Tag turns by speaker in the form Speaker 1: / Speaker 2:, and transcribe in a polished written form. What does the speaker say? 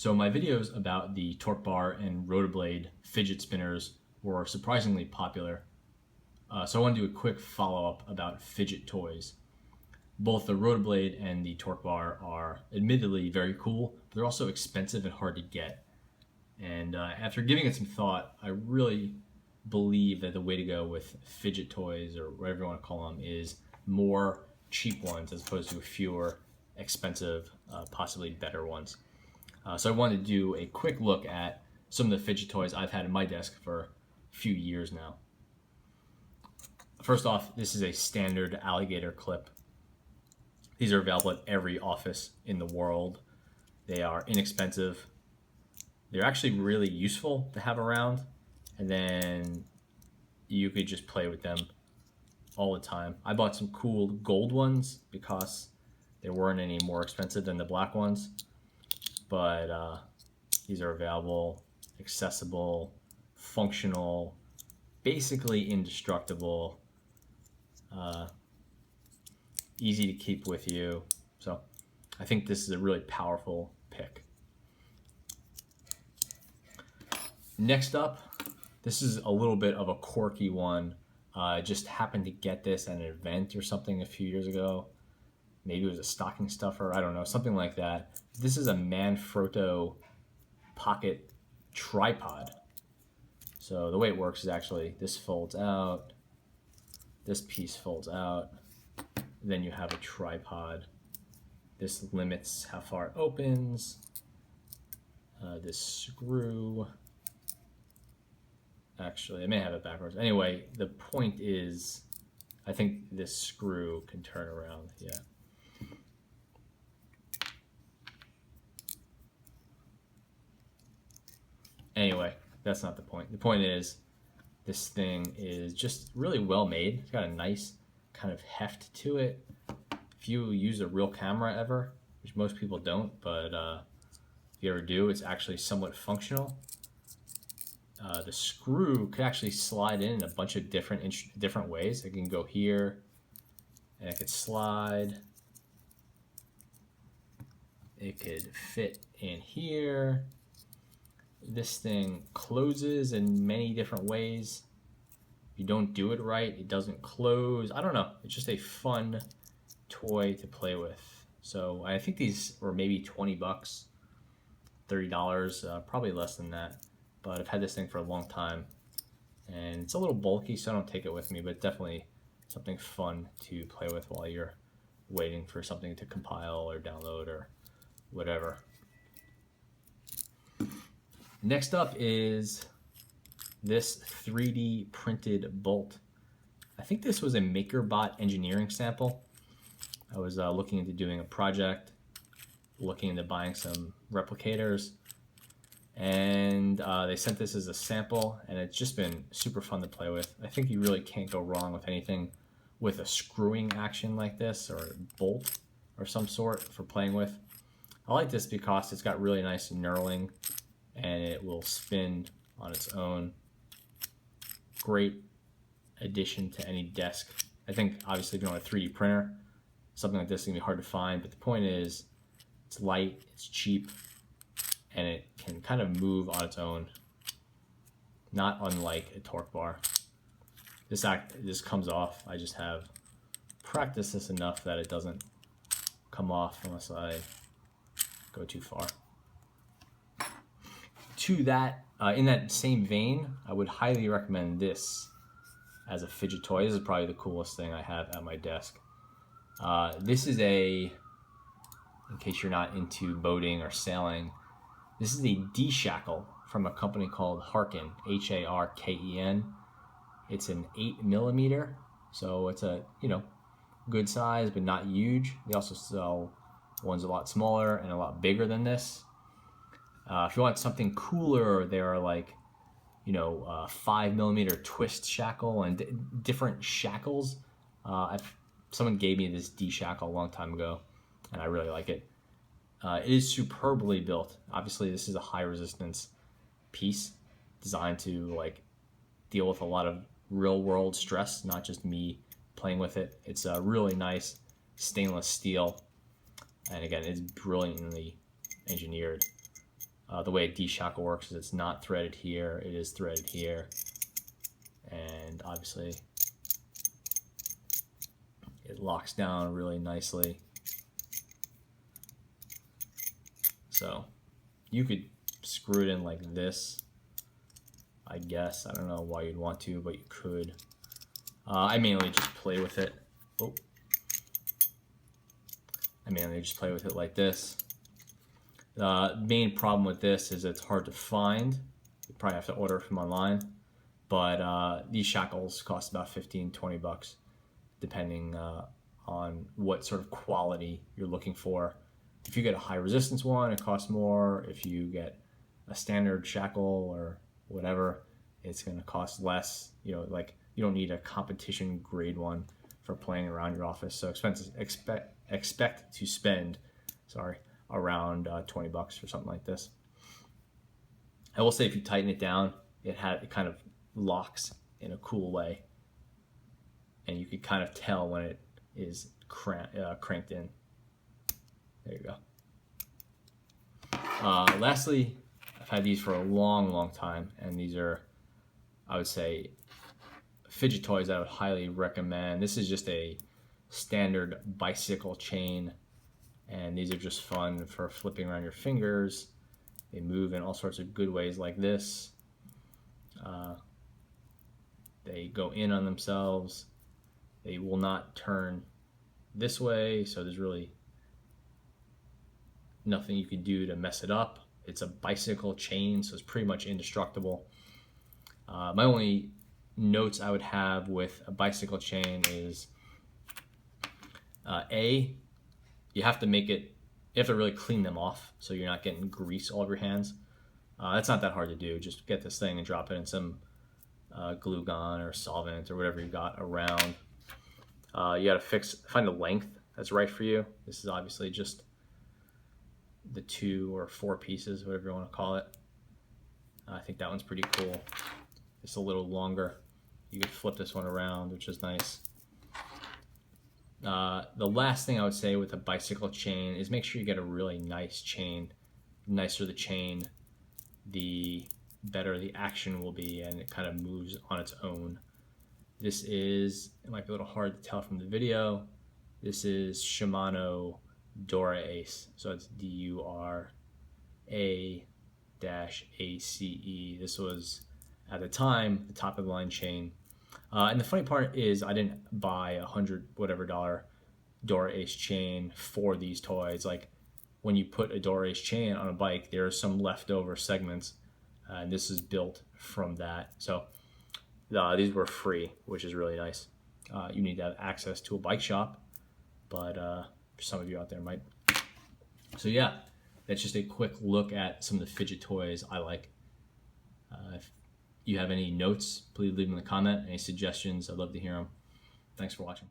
Speaker 1: So my videos about the Torqbar and Rotoblade fidget spinners were surprisingly popular. So I want to do a quick follow-up about fidget toys. Both the Rotoblade and the Torqbar are admittedly very cool, but they're also expensive and hard to get. And after giving it some thought, I really believe that the way to go with fidget toys, or whatever you want to call them, is more cheap ones as opposed to fewer expensive, possibly better ones. So I wanted to do a quick look at some of the fidget toys I've had in my desk for a few years now. First off, this is a standard Alligator clip. These are available at every office in the world. They are inexpensive. They're actually really useful to have around, and then you could just play with them all the time. I bought some cool gold ones because they weren't any more expensive than the black ones, but these are available, accessible, functional, basically indestructible, easy to keep with you. So I think this is a really powerful pick. Next up, this is a little bit of a quirky one. I just happened to get this at an event or something a few years ago. Maybe it was a stocking stuffer, I don't know, something like that. This is a Manfrotto pocket tripod. So the way it works is actually this folds out, this piece folds out, then you have a tripod. This limits how far it opens. This screw, actually, I may have it backwards. Anyway, the point is, I think this screw can turn around, yeah. Anyway, that's not the point. The point is, this thing is just really well made. It's got a nice kind of heft to it. If you use a real camera ever, which most people don't, but if you ever do, it's actually somewhat functional. The screw could actually slide in a bunch of different ways. It can go here, and it could slide. It could fit in here. This thing closes in many different ways. If you don't do it right, it doesn't close. I don't know. It's just a fun toy to play with. So I think these were maybe 20 bucks, $30, probably less than that. But I've had this thing for a long time, and it's a little bulky, so I don't take it with me, but definitely something fun to play with while you're waiting for something to compile or download or whatever. Next up is this 3D printed bolt. I think this was a MakerBot engineering sample. I was looking into doing a project, looking into buying some replicators, and they sent this as a sample, and it's just been super fun to play with. I think you really can't go wrong with anything with a screwing action like this, or a bolt or some sort for playing with. I like this because it's got really nice knurling, and it will spin on its own. Great addition to any desk. I think obviously if you don't have a 3D printer, something like this is gonna be hard to find, but the point is it's light, it's cheap, and it can kind of move on its own, not unlike a Torqbar. This comes off. I just have practiced this enough that it doesn't come off unless I go too far. To that, in that same vein, I would highly recommend this as a fidget toy. This is probably the coolest thing I have at my desk. This is in case you're not into boating or sailing, this is a D-Shackle from a company called Harken, Harken. It's an 8mm, so it's a good size but not huge. They also sell ones a lot smaller and a lot bigger than this. If you want something cooler, there are like 5mm twist shackle and different shackles. Someone gave me this D-Shackle a long time ago, and I really like it. It is superbly built. Obviously, this is a high resistance piece designed to deal with a lot of real world stress, not just me playing with it. It's a really nice stainless steel, and again, it's brilliantly engineered. The way a D-shackle works is it's not threaded here, it is threaded here. And obviously it locks down really nicely. So you could screw it in like this, I guess. I don't know why you'd want to, but you could. I mainly just play with it. Oh. I mainly just play with it like this. The main problem with this is it's hard to find. You probably have to order it from online. But these shackles cost about 15-20 bucks, depending on what sort of quality you're looking for. If you get a high resistance one, it costs more. If you get a standard shackle or whatever, it's going to cost less. You know, like you don't need a competition grade one for playing around your office. So expect to spend, around 20 bucks for something like this. I will say if you tighten it down, it kind of locks in a cool way, and you could kind of tell when it is cranked in. There you go. Lastly, I've had these for a long time, and these are, I would say, fidget toys that I would highly recommend. This is just a standard bicycle chain, and these are just fun for flipping around your fingers. They move in all sorts of good ways like this. They go in on themselves. They will not turn this way, so there's really nothing you can do to mess it up. It's a bicycle chain, so it's pretty much indestructible. My only notes I would have with a bicycle chain is you have to really clean them off so you're not getting grease all over your hands. That's not that hard to do. Just get this thing and drop it in some glue gun or solvent or whatever you got around. You got to find the length that's right for you. This is obviously just the 2 or 4 pieces, whatever you want to call it. I think that one's pretty cool. It's a little longer. You could flip this one around, which is nice. The last thing I would say with a bicycle chain is make sure you get a really nice chain. The nicer the chain, the better the action will be, and it kind of moves on its own. This is, it might be a little hard to tell from the video, this is Shimano Dura Ace. So it's DURA-ACE. This was, at the time, the top of the line chain. And the funny part is I didn't buy $100 whatever Dura Ace chain for these toys. Like when you put a Dura Ace chain on a bike, there are some leftover segments, and this is built from that. So these were free, which is really nice. You need to have access to a bike shop, but some of you out there might. So yeah, that's just a quick look at some of the fidget toys I like. If you have any notes, please leave them in the comment. Any suggestions, I'd love to hear them. Thanks for watching.